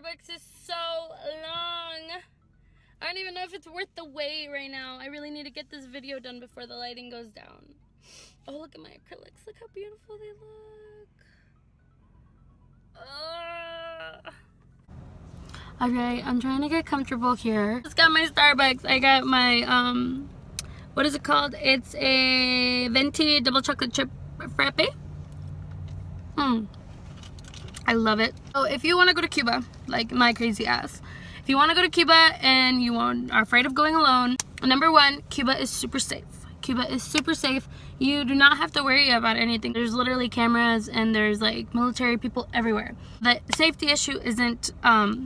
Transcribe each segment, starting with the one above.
Starbucks is so long. I don't even know if it's worth the wait right now. I really need to get this video done before the lighting goes down. Oh, look at my acrylics. Look how beautiful they look. Okay, I'm trying to get comfortable here. Just got my Starbucks. I got my, what is it called? It's a venti double chocolate chip frappe. I love it. So if you want to go to Cuba, like my crazy ass, if you want to go to Cuba and you are afraid of going alone, number one, Cuba is super safe. Cuba is super safe. You do not have to worry about anything. There's literally cameras and there's like military people everywhere. The safety issue isn't a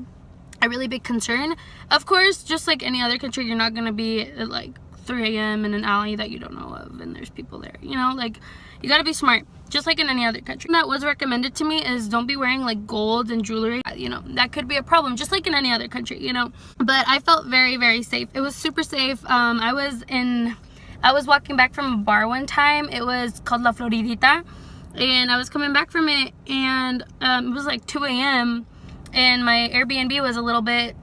really big concern. Of course, just like any other country, you're not going to be at like 3 a.m. in an alley that you don't know of and there's people there, you know, like you got to be smart, just like in any other country. That was recommended to me is don't be wearing like gold and jewelry, you know, that could be a problem just like in any other country, you know, but I felt very, very safe. It was super safe. I was walking back from a bar one time. It was called La Floridita and I was coming back from it and it was like 2 a.m. and my Airbnb was a little bit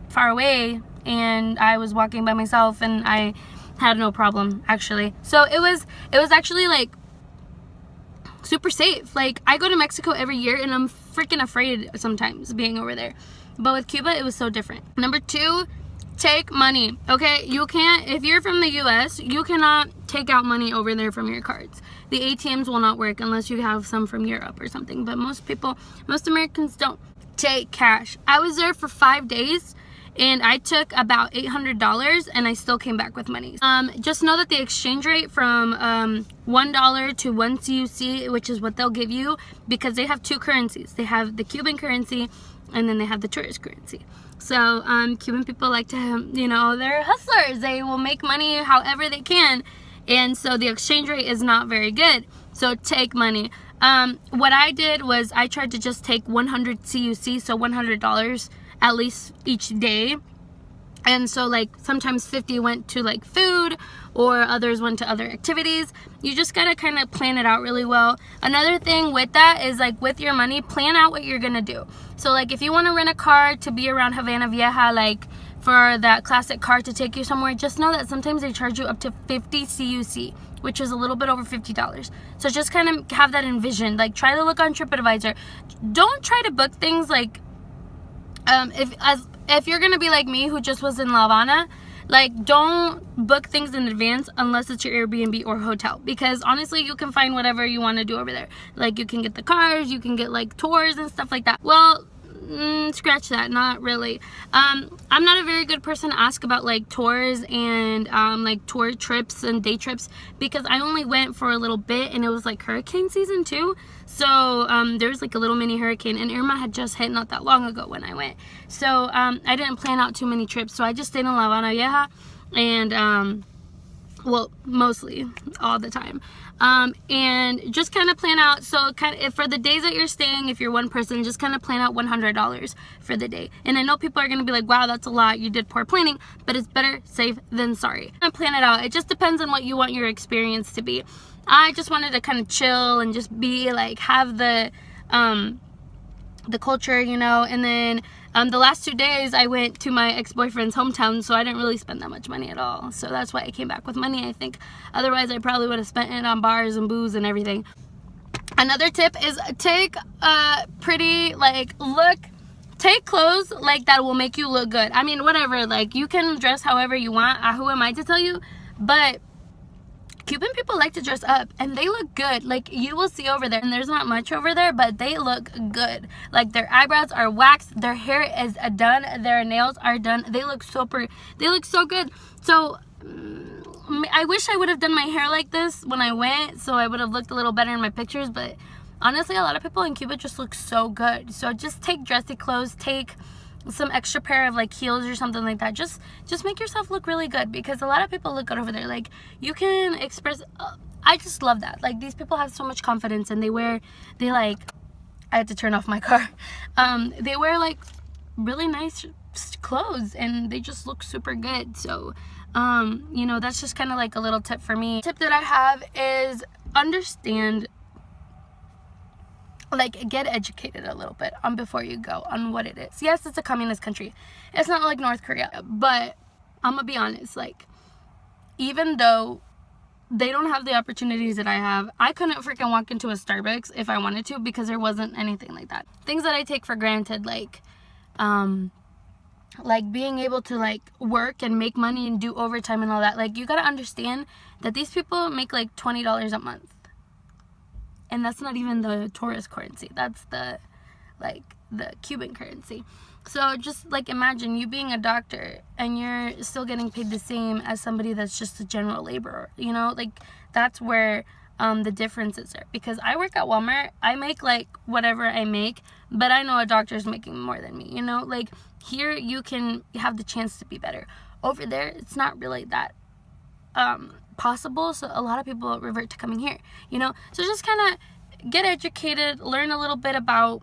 far away and I was walking by myself and I had no problem actually. So it was actually like super safe. Like I go to Mexico every year and I'm freaking afraid sometimes being over there. But with Cuba it was so different. Number two, take money. Okay, you can't, if you're from the US, you cannot take out money over there from your cards. The ATMs will not work unless you have some from Europe or something. But most Americans don't take cash. I was there for 5 days and I took about $800 and I still came back with money. Just know that the exchange rate from $1 to 1 CUC, which is what they'll give you, because they have two currencies. They have the Cuban currency and then they have the tourist currency. So Cuban people like to, you know, they're hustlers. They will make money however they can. And so the exchange rate is not very good. So take money. What I did was I tried to just take 100 CUC, so $100 at least each day. And so like sometimes 50 went to like food or others went to other activities. You just gotta kind of plan it out really well. Another thing with that is like with your money, plan out what you're gonna do. So like if you want to rent a car to be around Havana Vieja, like for that classic car to take you somewhere, just know that sometimes they charge you up to 50 CUC, which is a little bit over $50. So just kind of have that envisioned. Like try to look on TripAdvisor. Don't try to book things like if you're gonna be like me who just was in La Habana, like don't book things in advance unless it's your Airbnb or hotel, because honestly you can find whatever you want to do over there. Like you can get the cars, you can get like tours and stuff like that. Well, scratch that, not really. I'm not a very good person to ask about like tours and like tour trips and day trips, because I only went for a little bit and it was like hurricane season too. So there was like a little mini hurricane and Irma had just hit not that long ago when I went. So I didn't plan out too many trips, so I just stayed in La Habana Vieja and well, mostly all the time, and just kind of plan out. So kind of for the days that you're staying, if you're one person, just kind of plan out $100 for the day. And I know people are gonna be like, wow, that's a lot, you did poor planning, but it's better safe than sorry. And plan it out. It just depends on what you want your experience to be. I just wanted to kind of chill and just be like, have the culture, you know. And then the last 2 days I went to my ex-boyfriend's hometown, so I didn't really spend that much money at all. So that's why I came back with money, I think. Otherwise I probably would have spent it on bars and booze and everything. Another tip is take take clothes like that will make you look good. I mean, whatever, like you can dress however you want. Who am I to tell you? But Cuban people like to dress up and they look good. Like you will see over there, and there's not much over there, but they look good. Like their eyebrows are waxed, their hair is done, their nails are done. They look so good. So I wish I would have done my hair like this when I went, so I would have looked a little better in my pictures. But honestly, a lot of people in Cuba just look so good. So just take dressy clothes, take some extra pair of like heels or something like that. Just make yourself look really good, because a lot of people look good over there. Like you can express I just love that. Like these people have so much confidence, and I had to turn off my car. They wear like really nice clothes and they just look super good. So you know, that's just kind of like a little tip for me. Tip that I have is understand like, get educated a little bit on before you go on what it is. Yes, it's a communist country. It's not like North Korea, but I'm gonna be honest, like, even though they don't have the opportunities that I have, I couldn't freaking walk into a Starbucks if I wanted to, because there wasn't anything like that. Things that I take for granted, like being able to, like, work and make money and do overtime and all that. Like, you gotta understand that these people make like $20 a month. And that's not even the tourist currency. That's the Cuban currency. So just, like, imagine you being a doctor and you're still getting paid the same as somebody that's just a general laborer. You know, like, that's where the differences are. Because I work at Walmart. I make, like, whatever I make, but I know a doctor's making more than me. You know, like, here you can have the chance to be better. Over there, it's not really that possible, so a lot of people revert to coming here, you know. So just kind of get educated, learn a little bit about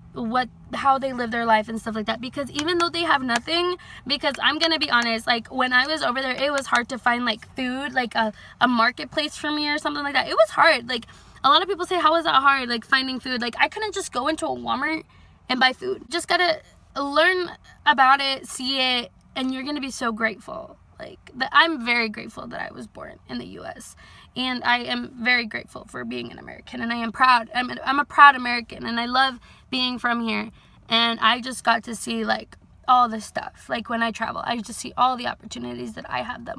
how they live their life and stuff like that, because even though they have nothing, because I'm gonna be honest, like, when I was over there, it was hard to find, like, food, like a marketplace for me or something like that. It was hard. Like, a lot of people say, how is that hard, like, finding food? Like, I couldn't just go into a Walmart and buy food. Just gotta learn about it, see it, and you're gonna be so grateful. Like, I'm very grateful that I was born in the U.S. And I am very grateful for being an American. And I am proud. I'm a proud American. And I love being from here. And I just got to see, like, all this stuff. Like, when I travel, I just see all the opportunities that I have that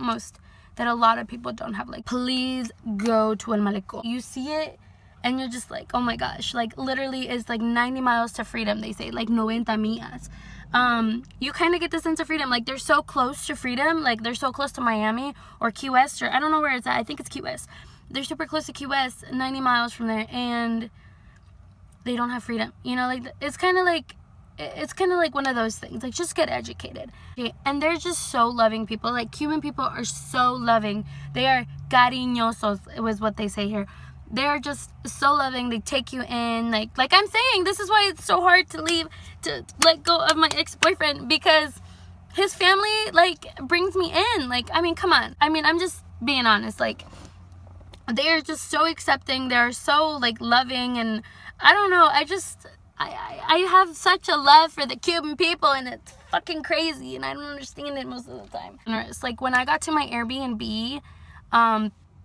a lot of people don't have. Like, please go to El Malecón. You see it, and you're just like, oh my gosh. Like, literally, it's like 90 miles to freedom, they say. Like, 90 millas. You kind of get the sense of freedom. Like, they're so close to freedom. Like, they're so close to Miami or Key West, or I don't know where it's at. I think it's Key West. They're super close to Key West, 90 miles from there, and they don't have freedom. You know, like, it's kind of like one of those things. Like, just get educated. Okay? And they're just so loving people. Like, Cuban people are so loving. They are cariñosos, it was what they say here. They're just so loving. They take you in. Like I'm saying, this is why it's so hard to let go of my ex-boyfriend, because his family, like, brings me in. Like, I mean, come on. I mean, I'm just being honest. Like, they're just so accepting. They're so, like, loving. And I don't know. I have such a love for the Cuban people, and it's fucking crazy. And I don't understand it most of the time. It's like, when I got to my Airbnb,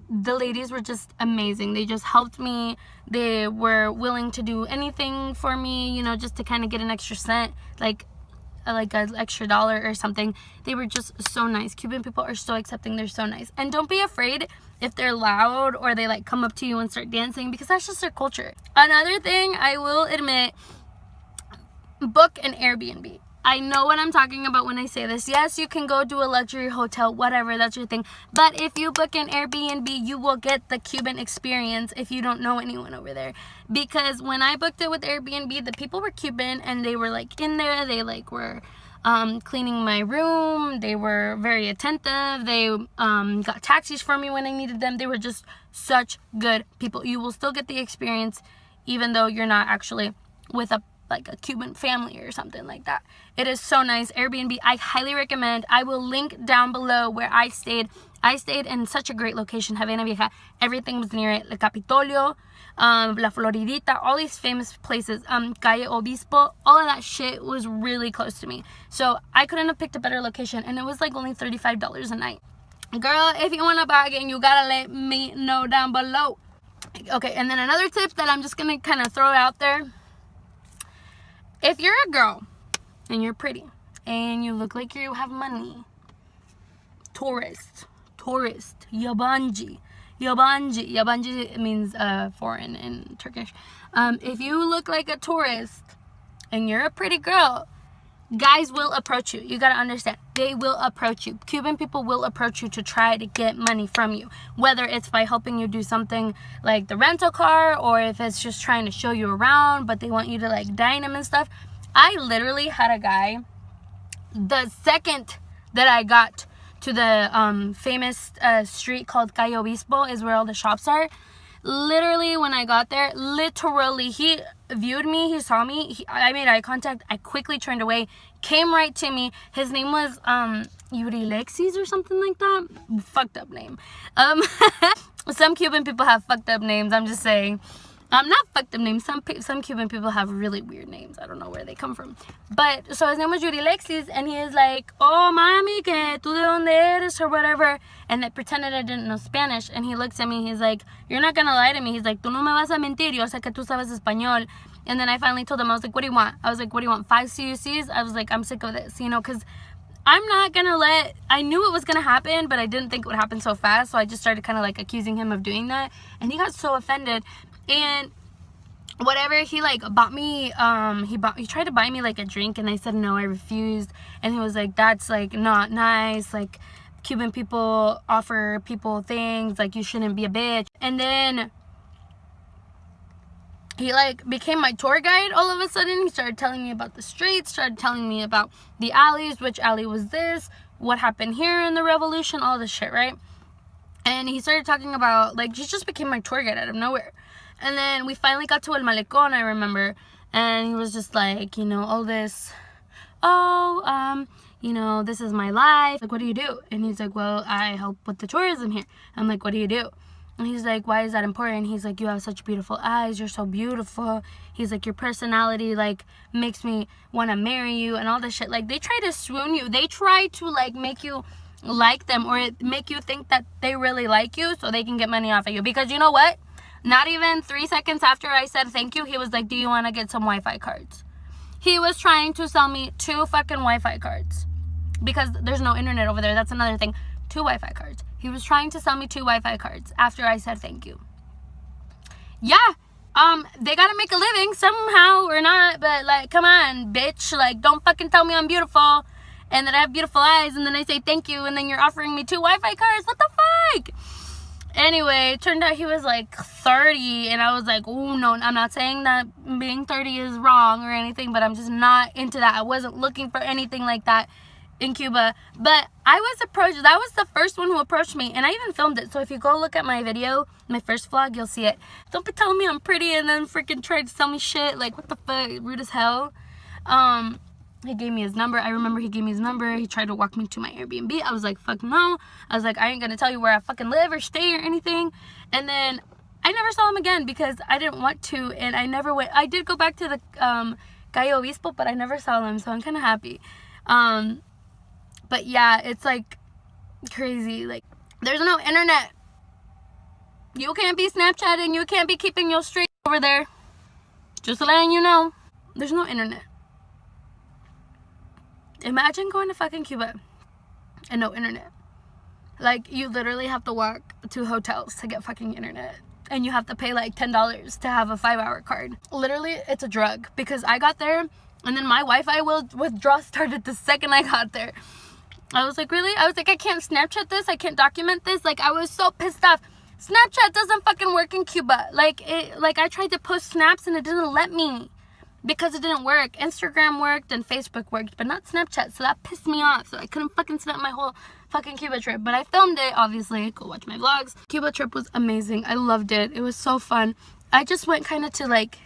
the ladies were just amazing. They just helped me. They were willing to do anything for me, you know, just to kind of get an extra cent, like an extra dollar or something. They were just so nice. Cuban people are so accepting. They're so nice. And don't be afraid if they're loud or they, like, come up to you and start dancing, because that's just their culture. Another thing I will admit, book an Airbnb. I know what I'm talking about when I say this. Yes, you can go do a luxury hotel, whatever, that's your thing. But if you book an Airbnb, you will get the Cuban experience if you don't know anyone over there. Because when I booked it with Airbnb, the people were Cuban, and they were, like, in there. They, like, were cleaning my room. They were very attentive. They got taxis for me when I needed them. They were just such good people. You will still get the experience even though you're not actually with a Cuban family or something like that. It is so nice. Airbnb, I highly recommend. I will link down below where I stayed. I stayed in such a great location, Havana Vieja. Everything was near it. El Capitolio, La Floridita, all these famous places. Calle Obispo, all of that shit was really close to me. So I couldn't have picked a better location, and it was like only $35 a night. Girl, if you want to bargain, you gotta let me know down below. Okay, and then another tip that I'm just gonna kind of throw out there. If you're a girl and you're pretty and you look like you have money, tourist, yabancı means foreign in Turkish. If you look like a tourist and you're a pretty girl, guys will approach you. You gotta understand, they will approach you. Cuban people will approach you to try to get money from you, whether it's by helping you do something like the rental car, or if it's just trying to show you around, but they want you to, like, dine them and stuff. I literally had a guy, the second that I got to the famous street called Calle Obispo, is where all the shops are. Literally, when I got there, he viewed me, he saw me, I made eye contact, I quickly turned away, came right to me. His name was Yuri Lexis or something like that. Fucked up name. Some Cuban people have fucked up names, I'm just saying. Not fucked up names. Some Cuban people have really weird names. I don't know where they come from. But so his name was Yuri Lexis, and he is like, oh mami, que tú de donde eres or whatever. And I pretended I didn't know Spanish. And he looks at me. He's like, you're not gonna lie to me. He's like, tú no me vas a mentir. Yo sé que tú sabes español. And then I finally told him, I was like, what do you want? I was like, what do you want? 5 CUCs? I was like, I'm sick of this, you know, because I'm not gonna I knew it was gonna happen, but I didn't think it would happen so fast. So I just started kind of like accusing him of doing that, and he got so offended. And whatever, he like bought me, he tried to buy me like a drink, and I said no, I refused. And he was like, that's like not nice, like Cuban people offer people things, like you shouldn't be a bitch. And then he like became my tour guide all of a sudden. He started telling me about the streets, started telling me about the alleys, which alley was this, what happened here in the revolution, all this shit, right? And he started talking about, like, he just became my tour guide out of nowhere. And then we finally got to El Malecón, I remember, and he was just like, you know, all this, you know, this is my life, like, what do you do? And he's like, well, I help with the tourism here. I'm like, what do you do? And he's like, why is that important? He's like, you have such beautiful eyes. You're so beautiful. He's like, your personality, like, makes me want to marry you and all this shit. Like, they try to swoon you. They try to, like, make you like them or make you think that they really like you so they can get money off of you. Because you know what? Not even 3 seconds after I said thank you, he was like, do you want to get some Wi-Fi cards? He was trying to sell me 2 fucking Wi-Fi cards. Because there's no internet over there. That's another thing. 2 Wi-Fi cards. He was trying to sell me 2 Wi-Fi cards after I said thank you. Yeah, they gotta make a living somehow or not, but like, come on, bitch. Like, don't fucking tell me I'm beautiful and that I have beautiful eyes and then I say thank you and then you're offering me 2 Wi-Fi cards. What the fuck? Anyway, it turned out he was like 30 and I was like, oh no, I'm not saying that being 30 is wrong or anything, but I'm just not into that. I wasn't looking for anything like that in Cuba, but I was approached. That was the first one who approached me, and I even filmed it. So if you go look at my video, my first vlog, you'll see it. Don't be telling me I'm pretty and then freaking try to sell me shit. Like, what the fuck, rude as hell. He gave me his number. I remember he gave me his number. He tried to walk me to my Airbnb. I was like, fuck no. I was like, I ain't gonna tell you where I fucking live or stay or anything. And then I never saw him again because I didn't want to, and I never went. I did go back to the Calle Obispo, but I never saw him, so I'm kind of happy. But yeah, it's like crazy. Like, there's no internet. You can't be Snapchatting. You can't be keeping your streak over there. Just letting you know. There's no internet. Imagine going to fucking Cuba and no internet. Like, you literally have to walk to hotels to get fucking internet. And you have to pay like $10 to have a 5-hour card. Literally, it's a drug. Because I got there and then my Wi-Fi withdrawal started the second I got there. I was like, really? I was like, I can't Snapchat this. I can't document this. Like, I was so pissed off. Snapchat doesn't fucking work in Cuba. Like, I tried to post snaps and it didn't let me because it didn't work. Instagram worked and Facebook worked, but not Snapchat. So that pissed me off. So I couldn't fucking snap my whole fucking Cuba trip. But I filmed it, obviously. Go watch my vlogs. Cuba trip was amazing. I loved it. It was so fun. I just went kind of to, like,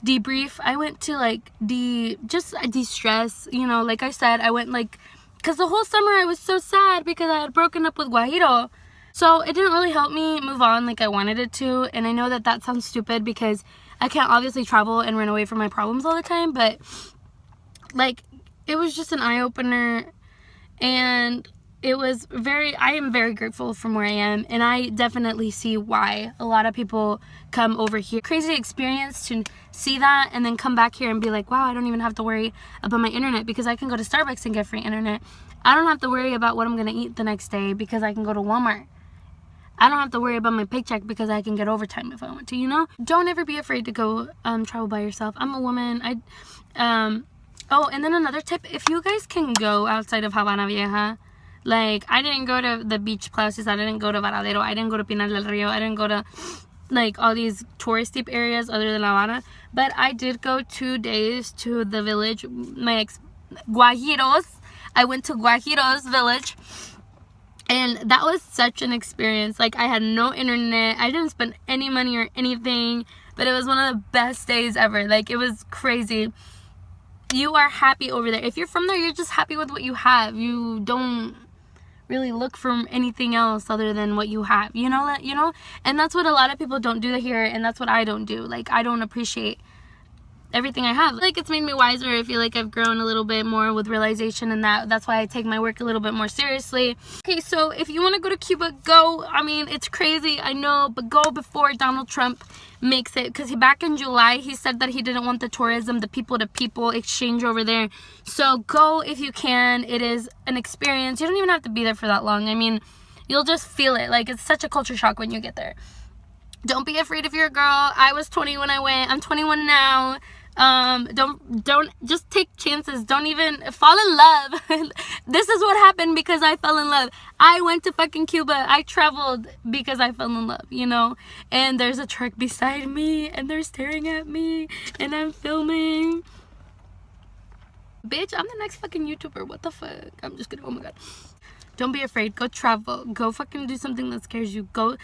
debrief. I went to, like, de-stress. You know, like I said, I went, like, because the whole summer I was so sad because I had broken up with Guajiro. So it didn't really help me move on like I wanted it to. And I know that that sounds stupid because I can't obviously travel and run away from my problems all the time. But, like, it was just an eye-opener. And it was I am very grateful from where I am. And I definitely see why a lot of people come over here. Crazy experience to see that and then come back here and be like, wow, I don't even have to worry about my internet because I can go to Starbucks and get free internet. I don't have to worry about what I'm going to eat the next day because I can go to Walmart. I don't have to worry about my paycheck because I can get overtime if I want to, you know? Don't ever be afraid to go travel by yourself. I'm a woman. Oh, and then another tip, if you guys can go outside of Habana Vieja, like, I didn't go to the beach places, I didn't go to Varadero, I didn't go to Pinar del Rio, I didn't go to, like, all these touristy areas other than La Habana, but I did go 2 days to the village, Guajiros. I went to Guajiros village, and that was such an experience. Like, I had no internet, I didn't spend any money or anything, but it was one of the best days ever. Like, it was crazy. You are happy over there. If you're from there, you're just happy with what you have. You don't really look for anything else other than what you have, you know, and that's what a lot of people don't do here, and that's what I don't do. Like, I don't appreciate everything I have. Like, it's made me wiser. I feel like I've grown a little bit more with realization, and that's why I take my work a little bit more seriously. Okay, so if you want to go to Cuba, go. I mean, it's crazy, I know, but go before Donald Trump makes it, because back in July he said that he didn't want the tourism, the people to people exchange over there. So go if you can. It is an experience. You don't even have to be there for that long. I mean, you'll just feel it. Like, it's such a culture shock when you get there. Don't be afraid if you're a girl. I was 20 when I went. I'm 21 now. Don't just take chances. Don't even fall in love. This is what happened because I fell in love. I went to fucking Cuba. I traveled because I fell in love, you know. And there's a truck beside me, and they're staring at me, and I'm filming. Bitch, I'm the next fucking YouTuber. What the fuck? I'm just kidding. Oh my god. Don't be afraid. Go travel. Go fucking do something that scares you. Go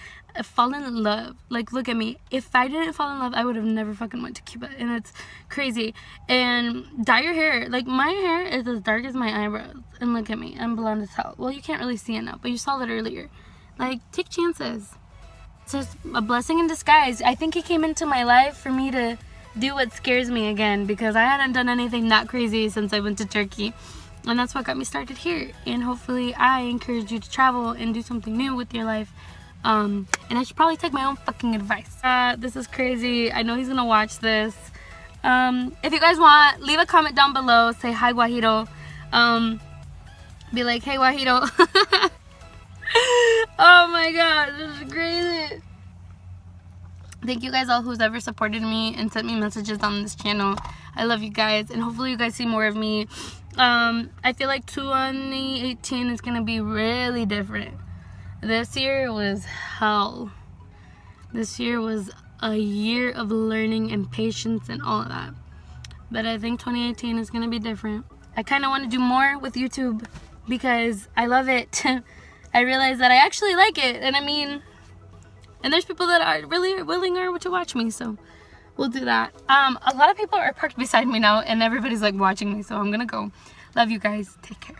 fall in love. Like, look at me. If I didn't fall in love, I would have never fucking went to Cuba. And it's crazy. And dye your hair. Like, my hair is as dark as my eyebrows. And look at me. I'm blonde as hell. Well, you can't really see it now, but you saw it earlier. Like, take chances. It's just a blessing in disguise. I think he came into my life for me to do what scares me again, because I hadn't done anything that crazy since I went to Turkey. And that's what got me started here. And hopefully I encourage you to travel and do something new with your life. And I should probably take my own fucking advice. This is crazy. I know he's gonna watch this. If you guys want, leave a comment down below. Say hi, Guajiro. Be like, hey, Guajiro. Oh my god, this is crazy. Thank you guys all who's ever supported me and sent me messages on this channel. I love you guys, and hopefully you guys see more of me. I feel like 2018 is gonna be really different. This year was hell. This year was a year of learning and patience and all of that. But I think 2018 is gonna be different. I kind of want to do more with YouTube because I love it. I realize that I actually like it, and I mean, and there's people that are really willing to watch me, so we'll do that. A lot of people are parked beside me now, and everybody's like watching me, so I'm gonna go. Love you guys. Take care.